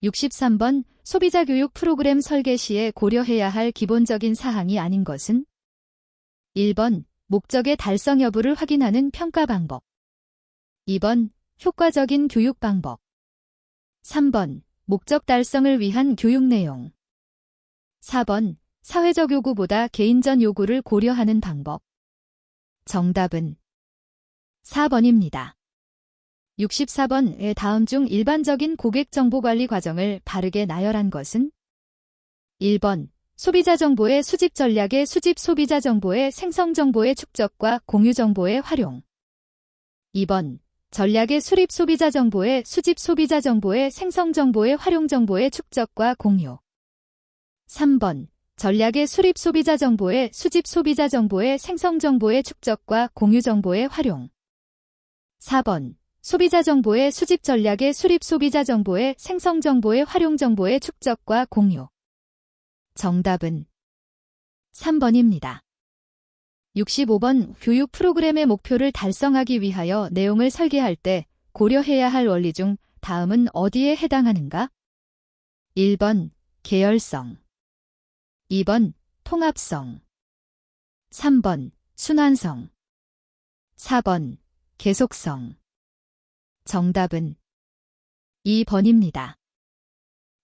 Speaker 1: 63번 소비자 교육 프로그램 설계 시에 고려해야 할 기본적인 사항이 아닌 것은? 1번 목적의 달성 여부를 확인하는 평가 방법. 2번 효과적인 교육 방법. 3번 목적 달성을 위한 교육 내용. 4번 사회적 요구보다 개인전 요구를 고려하는 방법. 정답은 4번입니다. 64번의 다음 중 일반적인 고객 정보 관리 과정을 바르게 나열한 것은? 1번 소비자 정보의 수집 전략의 수집, 소비자 정보의 생성, 정보의 축적과 공유, 정보의 활용. 2번 전략의 수립, 소비자 정보의 수집, 소비자 정보의 생성, 정보의 활용, 정보의 축적과 공유. 3번 전략의 수립, 소비자 정보의 수집, 소비자 정보의 생성, 정보의 축적과 공유, 정보의 활용. 4번 소비자 정보의 수집 전략의 수립, 소비자 정보의 생성, 정보의 활용, 정보의 축적과 공유. 정답은 3번입니다. 65번 교육 프로그램의 목표를 달성하기 위하여 내용을 설계할 때 고려해야 할 원리 중 다음은 어디에 해당하는가? 1번 계열성. 2번 통합성. 3번 순환성. 4번 계속성. 정답은 2번입니다.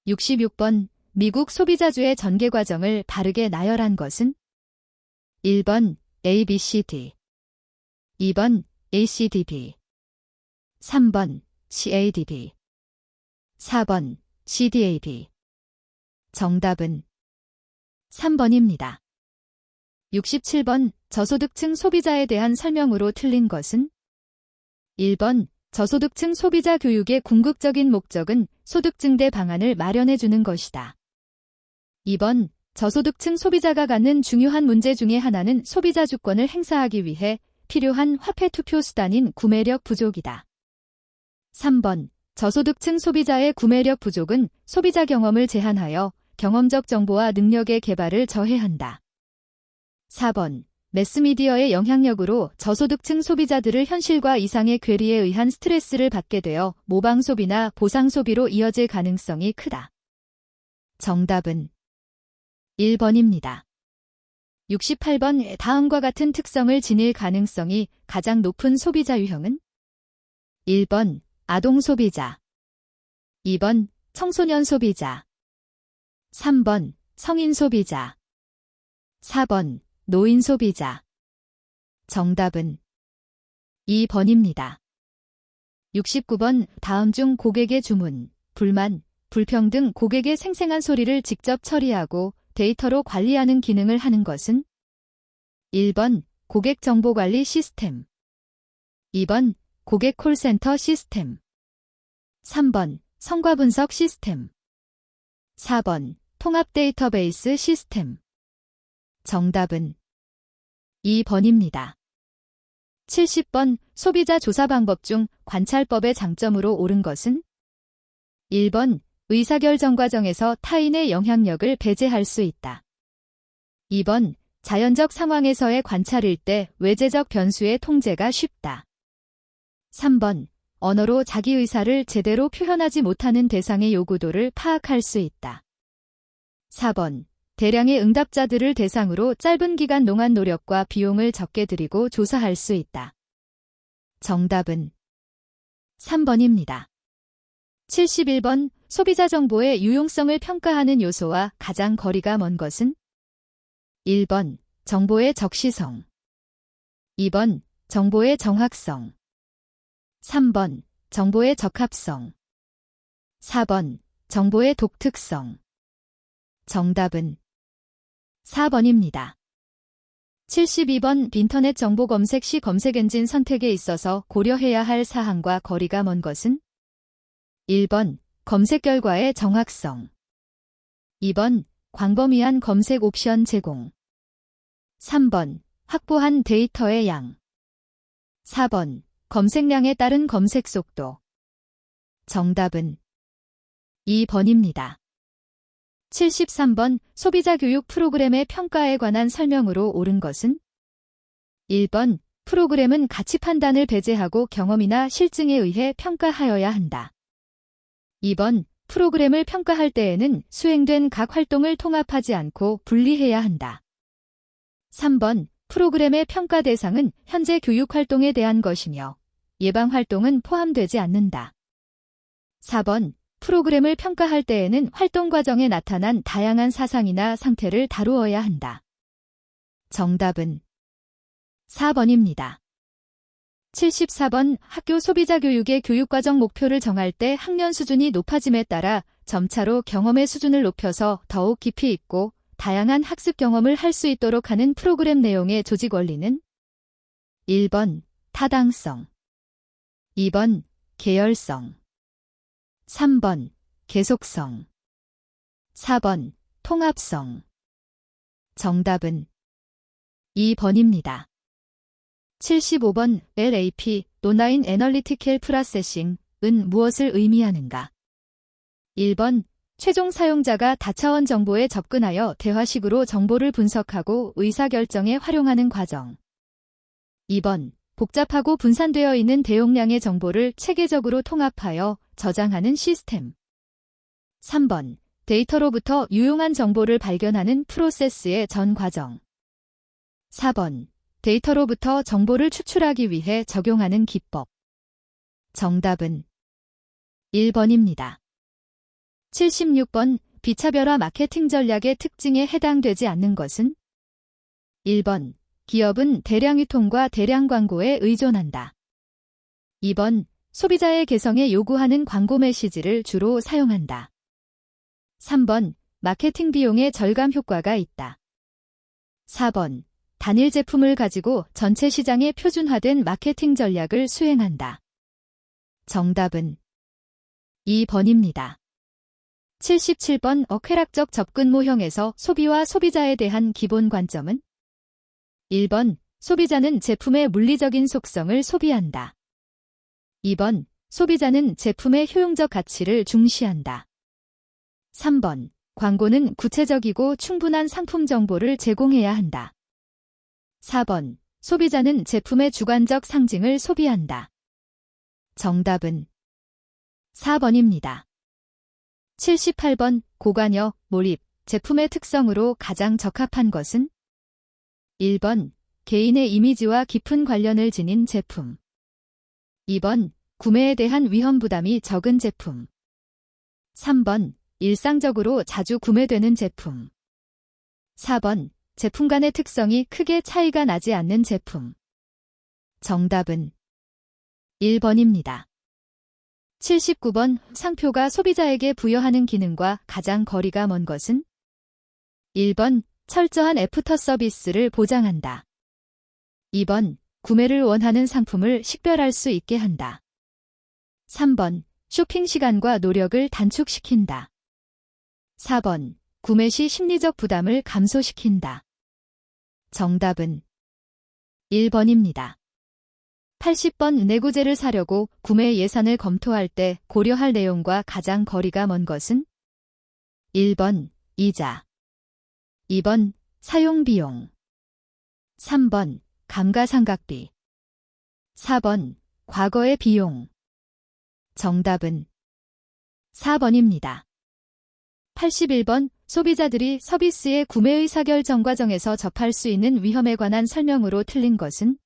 Speaker 1: 66번 미국 소비자주의 전개 과정을 바르게 나열한 것은? 1번 ABCD. 2번 ACDB. 3번 CADB. 4번 CDAB. 정답은 3번입니다. 67번 저소득층 소비자에 대한 설명으로 틀린 것은? 1번 저소득층 소비자 교육의 궁극적인 목적은 소득 증대 방안을 마련해 주는 것이다. 2번 저소득층 소비자가 갖는 중요한 문제 중에 하나는 소비자 주권을 행사하기 위해 필요한 화폐 투표 수단인 구매력 부족이다. 3번 저소득층 소비자의 구매력 부족은 소비자 경험을 제한하여 경험적 정보와 능력의 개발을 저해한다. 4번 매스미디어의 영향력으로 저소득층 소비자들을 현실과 이상의 괴리에 의한 스트레스를 받게 되어 모방 소비나 보상 소비로 이어질 가능성이 크다. 정답은 1번입니다. 68번 다음과 같은 특성을 지닐 가능성이 가장 높은 소비자 유형은? 1번 아동 소비자. 2번 청소년 소비자. 3번 성인 소비자. 4번 노인 소비자. 정답은 2번입니다. 69번 다음 중 고객의 주문, 불만, 불평등, 고객의 생생한 소리를 직접 처리하고 데이터로 관리하는 기능을 하는 것은? 1번 고객 정보 관리 시스템. 2번 고객 콜센터 시스템. 3번 성과 분석 시스템. 4번 통합 데이터베이스 시스템. 정답은 2번입니다. 70번 소비자 조사 방법 중 관찰법의 장점으로 옳은 것은? 1번 의사결정 과정에서 타인의 영향력을 배제할 수 있다. 2번 자연적 상황에서의 관찰일 때 외재적 변수의 통제가 쉽다. 3번 언어로 자기 의사를 제대로 표현하지 못하는 대상의 요구도를 파악할 수 있다. 4번 대량의 응답자들을 대상으로 짧은 기간 동안 노력과 비용을 적게 들이고 조사할 수 있다. 정답은 3번입니다. 71번 소비자 정보의 유용성을 평가하는 요소와 가장 거리가 먼 것은? 1번, 정보의 적시성. 2번, 정보의 정확성. 3번, 정보의 적합성. 4번, 정보의 독특성. 정답은 4번입니다. 72번 인터넷 정보 검색 시 검색 엔진 선택에 있어서 고려해야 할 사항과 거리가 먼 것은? 1번, 검색 결과의 정확성. 2번, 광범위한 검색 옵션 제공. 3번, 확보한 데이터의 양. 4번, 검색량에 따른 검색 속도. 정답은 2번입니다. 73번, 소비자 교육 프로그램의 평가에 관한 설명으로 옳은 것은? 1번, 프로그램은 가치 판단을 배제하고 경험이나 실증에 의해 평가하여야 한다. 2번, 프로그램을 평가할 때에는 수행된 각 활동을 통합하지 않고 분리해야 한다. 3번, 프로그램의 평가 대상은 현재 교육 활동에 대한 것이며 예방 활동은 포함되지 않는다. 4번, 프로그램을 평가할 때에는 활동 과정에 나타난 다양한 사상이나 상태를 다루어야 한다. 정답은 4번입니다. 74번, 학교 소비자 교육의 교육과정 목표를 정할 때 학년 수준이 높아짐에 따라 점차로 경험의 수준을 높여서 더욱 깊이 있고 다양한 학습 경험을 할 수 있도록 하는 프로그램 내용의 조직 원리는? 1번, 타당성. 2번, 계열성. 3번, 계속성. 4번, 통합성. 정답은 2번입니다. 75번, LAP, 논라인 애널리티컬 프로세싱은 무엇을 의미하는가? 1번, 최종 사용자가 다차원 정보에 접근하여 대화식으로 정보를 분석하고 의사결정에 활용하는 과정. 2번, 복잡하고 분산되어 있는 대용량의 정보를 체계적으로 통합하여 저장하는 시스템. 3번, 데이터로부터 유용한 정보를 발견하는 프로세스의 전 과정. 4번, 데이터로부터 정보를 추출하기 위해 적용하는 기법. 정답은 1번입니다. 76번, 비차별화 마케팅 전략의 특징에 해당되지 않는 것은? 1번, 기업은 대량 유통과 대량 광고에 의존한다. 2번, 소비자의 개성에 요구하는 광고 메시지를 주로 사용한다. 3번, 마케팅 비용의 절감 효과가 있다. 4번, 단일 제품을 가지고 전체 시장에 표준화된 마케팅 전략을 수행한다. 정답은 2번입니다. 77번, 쾌락적 접근 모형에서 소비와 소비자에 대한 기본 관점은? 1번, 소비자는 제품의 물리적인 속성을 소비한다. 2번, 소비자는 제품의 효용적 가치를 중시한다. 3번, 광고는 구체적이고 충분한 상품 정보를 제공해야 한다. 4번, 소비자는 제품의 주관적 상징을 소비한다. 정답은 4번입니다. 78번, 고관여, 몰입, 제품의 특성으로 가장 적합한 것은? 1번, 개인의 이미지와 깊은 관련을 지닌 제품. 2번, 구매에 대한 위험 부담이 적은 제품. 3번, 일상적으로 자주 구매되는 제품. 4번, 제품 간의 특성이 크게 차이가 나지 않는 제품. 정답은 1번입니다. 79번, 상표가 소비자에게 부여하는 기능과 가장 거리가 먼 것은? 1번, 철저한 애프터 서비스를 보장한다. 2번, 구매를 원하는 상품을 식별할 수 있게 한다. 3번, 쇼핑 시간과 노력을 단축시킨다. 4번, 구매 시 심리적 부담을 감소시킨다. 정답은 1번입니다. 80번, 내구재를 사려고 구매 예산을 검토할 때 고려할 내용과 가장 거리가 먼 것은? 1번, 이자. 2번, 사용비용. 3번, 감가상각비. 4번, 과거의 비용. 정답은 4번입니다. 81번, 소비자들이 서비스의 구매 의사결정 과정에서 접할 수 있는 위험에 관한 설명으로 틀린 것은?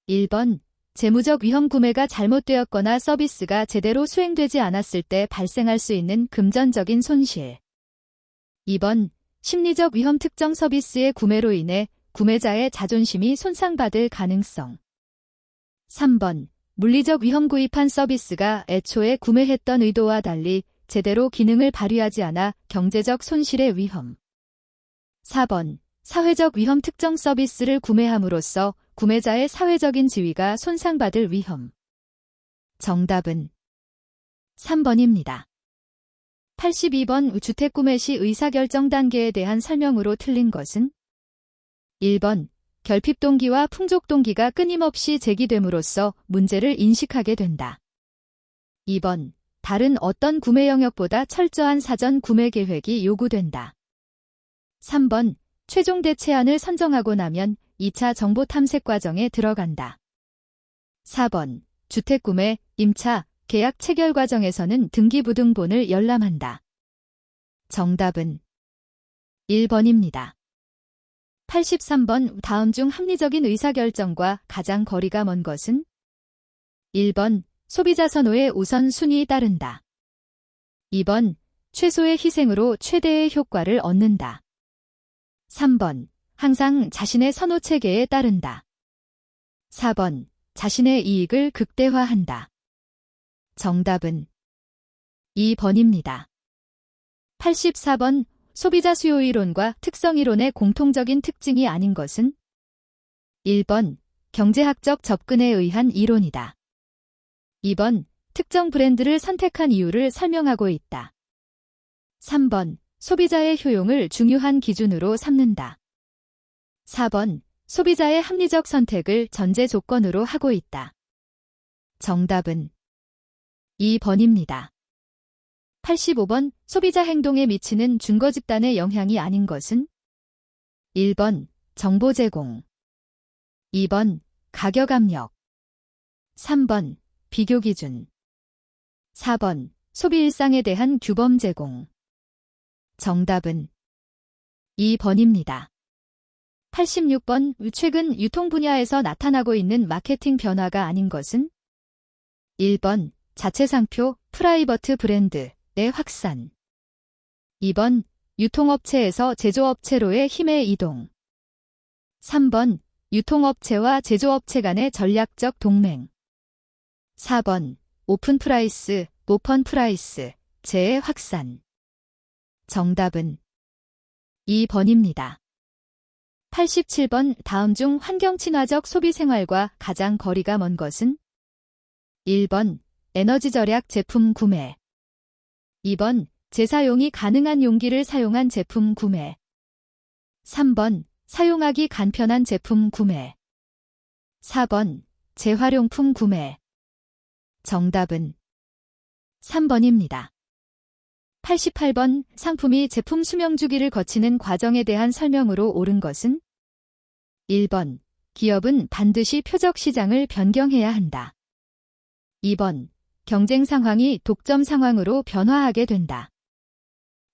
Speaker 1: 1번, 재무적 위험 구매가 잘못되었거나 서비스가 제대로 수행되지 않았을 때 발생할 수 있는 금전적인 손실. 2번, 심리적 위험 특정 서비스의 구매로 인해 구매자의 자존심이 손상받을 가능성. 3번, 물리적 위험 구입한 서비스가 애초에 구매했던 의도와 달리 제대로 기능을 발휘하지 않아 경제적 손실의 위험. 4번, 사회적 위험 특정 서비스를 구매함으로써 구매자의 사회적인 지위가 손상받을 위험. 정답은 3번입니다. 82번 주택 구매 시 의사결정 단계에 대한 설명으로 틀린 것은 1번 결핍 동기와 풍족 동기가 끊임없이 제기됨으로써 문제를 인식하게 된다. 2번 다른 어떤 구매 영역보다 철저한 사전 구매 계획이 요구된다. 3번 최종 대체안을 선정하고 나면 2차 정보 탐색 과정에 들어간다. 4번 주택 구매, 임차, 계약 체결 과정에서는 등기부등본을 열람한다. 정답은 1번입니다. 83번 다음 중 합리적인 의사결정과 가장 거리가 먼 것은 1번 소비자 선호의 우선순위에 따른다. 2번 최소의 희생으로 최대의 효과를 얻는다. 3번 항상 자신의 선호 체계에 따른다. 4번 자신의 이익을 극대화한다. 정답은 2번입니다. 84번 소비자 수요 이론과 특성 이론의 공통적인 특징이 아닌 것은 1번 경제학적 접근에 의한 이론이다. 2번 특정 브랜드를 선택한 이유를 설명하고 있다. 3번 소비자의 효용을 중요한 기준으로 삼는다. 4번 소비자의 합리적 선택을 전제 조건으로 하고 있다. 정답은 2번입니다. 85번 소비자 행동에 미치는 준거 집단의 영향이 아닌 것은 1번 정보 제공, 2번 가격 압력, 3번 비교 기준, 4번 소비 일상에 대한 규범 제공. 정답은 2번입니다. 86번 최근 유통 분야에서 나타나고 있는 마케팅 변화가 아닌 것은 1번 자체 상표, 프라이버트 브랜드의 확산, 2번 유통업체에서 제조업체로의 힘의 이동, 3번 유통업체와 제조업체 간의 전략적 동맹, 4번 오픈 프라이스, 오펀 프라이스, 재의 확산. 정답은 2번입니다. 87번 다음 중 환경 친화적 소비 생활과 가장 거리가 먼 것은 1번 에너지 절약 제품 구매, 2번 재사용이 가능한 용기를 사용한 제품 구매, 3번 사용하기 간편한 제품 구매, 4번 재활용품 구매. 정답은 3번입니다. 88번 상품이 제품 수명 주기를 거치는 과정에 대한 설명으로 옳은 것은 1번 기업은 반드시 표적 시장을 변경해야 한다. 2번 경쟁 상황이 독점 상황으로 변화하게 된다.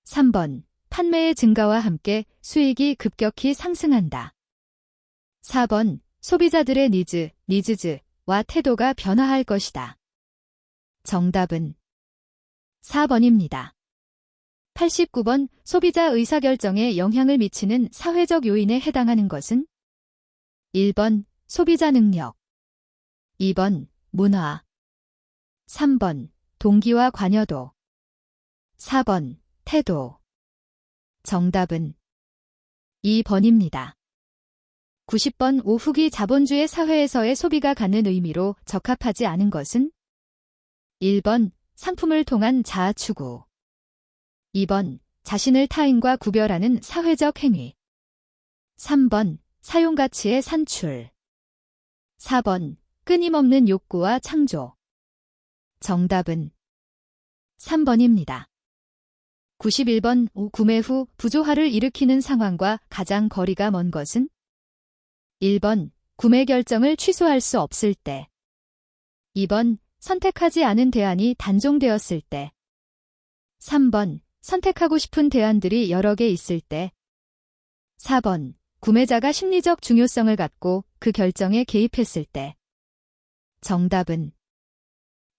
Speaker 1: 3번 판매의 증가와 함께 수익이 급격히 상승한다. 4번 소비자들의 니즈와 태도가 변화할 것이다. 정답은 4번입니다. 89번 소비자 의사결정에 영향을 미치는 사회적 요인에 해당하는 것은 1번 소비자 능력, 2번 문화, 3번 동기와 관여도, 4번 태도. 정답은 2번입니다. 90번 후기 자본주의 사회에서의 소비가 갖는 의미로 적합하지 않은 것은 1번 상품을 통한 자아 추구, 2번 자신을 타인과 구별하는 사회적 행위, 3번 사용 가치의 산출, 4번 끊임없는 욕구와 창조. 정답은 3번입니다. 91번 구매 후 부조화를 일으키는 상황과 가장 거리가 먼 것은 1번 구매 결정을 취소할 수 없을 때, 2번 선택하지 않은 대안이 단종되었을 때, 3번 선택하고 싶은 대안들이 여러 개 있을 때, 4번 구매자가 심리적 중요성을 갖고 그 결정에 개입했을 때. 정답은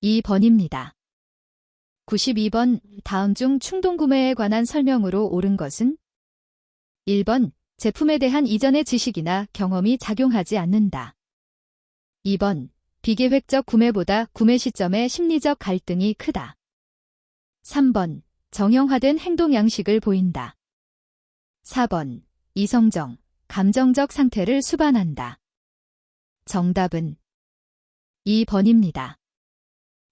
Speaker 1: 2번입니다. 92번 다음 중 충동구매에 관한 설명으로 옳은 것은? 1번 제품에 대한 이전의 지식이나 경험이 작용하지 않는다. 2번 비계획적 구매보다 구매 시점의 심리적 갈등이 크다. 3번 정형화된 행동 양식을 보인다. 4번 이성적, 감정적 상태를 수반한다. 정답은 2번입니다.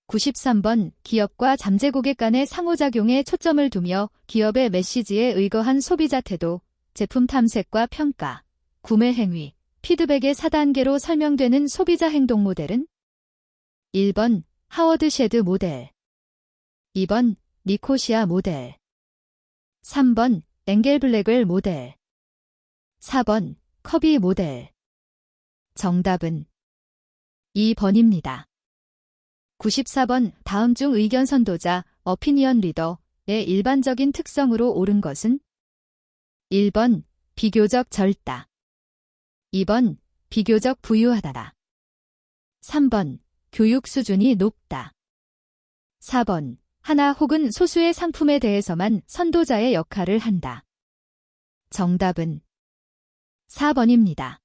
Speaker 1: 93번 기업과 잠재 고객 간의 상호작용에 초점을 두며 기업의 메시지에 의거한 소비자 태도, 제품 탐색과 평가, 구매 행위, 피드백의 4단계로 설명되는 소비자 행동 모델은? 1번 하워드 쉐드 모델, 2번 니코시아 모델, 3번 앵겔 블랙웰 모델, 4번 커비 모델. 정답은 2번입니다. 94번 다음 중 의견 선도자, 어피니언 리더의 일반적인 특성으로 옳은 것은? 1번 비교적 젊다. 2번 비교적 부유하다. 3번 교육 수준이 높다. 4번 하나 혹은 소수의 상품에 대해서만 선도자의 역할을 한다. 정답은 4번입니다.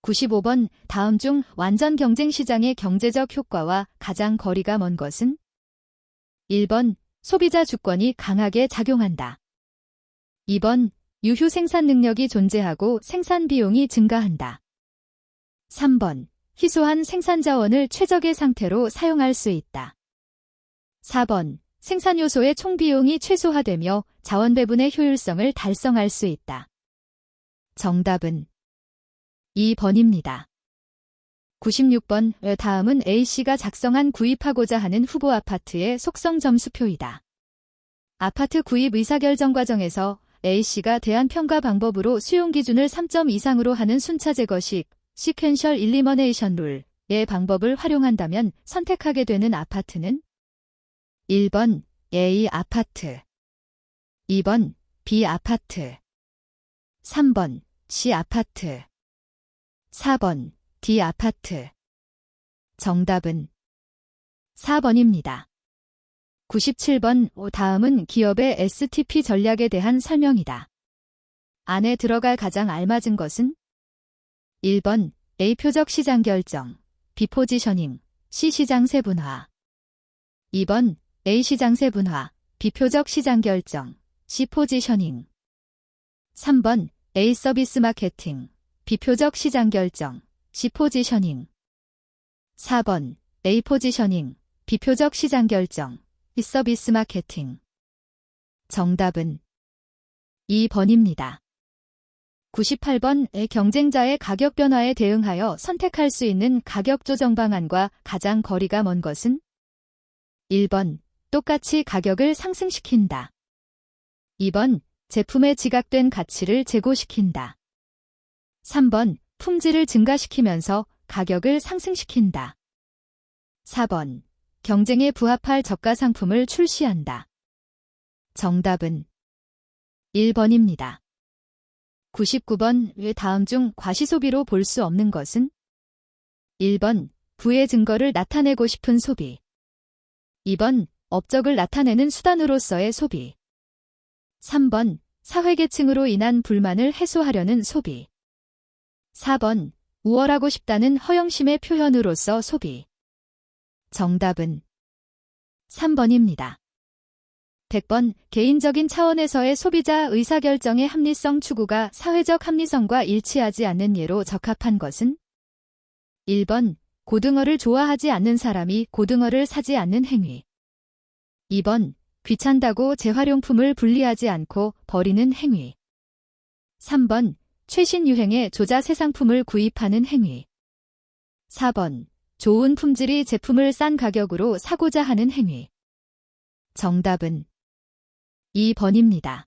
Speaker 1: 95번 다음 중 완전 경쟁 시장의 경제적 효과와 가장 거리가 먼 것은? 1번 소비자 주권이 강하게 작용한다. 2번 유효 생산 능력이 존재하고 생산 비용이 증가한다. 3번 희소한 생산 자원을 최적의 상태로 사용할 수 있다. 4번 생산 요소의 총 비용이 최소화되며 자원 배분의 효율성을 달성할 수 있다. 정답은 2번입니다. 96번 다음은 A씨가 작성한 구입하고자 하는 후보 아파트의 속성 점수표이다. 아파트 구입 의사결정 과정에서 A씨가 대안 평가 방법으로 수용 기준을 3점 이상으로 하는 순차 제거식, 시퀀셜 일리머네이션 룰의 방법을 활용한다면 선택하게 되는 아파트는? 1번 A 아파트, 2번 B 아파트, 3번 C 아파트, 4번 D 아파트. 정답은 4번입니다. 97번 다음은 기업의 STP 전략에 대한 설명이다. 안에 들어갈 가장 알맞은 것은? 1번 A 표적 시장 결정, B 포지셔닝, C 시장 세분화. 2번 A 시장 세분화, B 표적 시장 결정, C 포지셔닝. 3번 A 서비스 마케팅, B 표적 시장 결정, C 포지셔닝. 4번 A 포지셔닝, B 표적 시장 결정, C 서비스 마케팅. 정답은 2번입니다. 98번 경쟁자의 가격 변화에 대응하여 선택할 수 있는 가격 조정 방안과 가장 거리가 먼 것은? 1번 똑같이 가격을 상승시킨다. 2번 제품의 지각된 가치를 제고시킨다. 3번 품질을 증가시키면서 가격을 상승시킨다. 4번 경쟁에 부합할 저가 상품을 출시한다. 정답은 1번입니다. 99번 다음 중 과시소비로 볼 수 없는 것은? 1번 부의 증거를 나타내고 싶은 소비. 2번 업적을 나타내는 수단으로서의 소비. 3번 사회계층으로 인한 불만을 해소하려는 소비. 4번 우월하고 싶다는 허영심의 표현으로서 소비. 정답은 3번입니다. 100번 개인적인 차원에서의 소비자 의사결정의 합리성 추구가 사회적 합리성과 일치하지 않는 예로 적합한 것은? 1번 고등어를 좋아하지 않는 사람이 고등어를 사지 않는 행위. 2번 귀찮다고 재활용품을 분리하지 않고 버리는 행위. 3번 최신 유행의 조자 새 상품을 구입하는 행위. 4번 좋은 품질의 제품을 싼 가격으로 사고자 하는 행위. 정답은 2번입니다.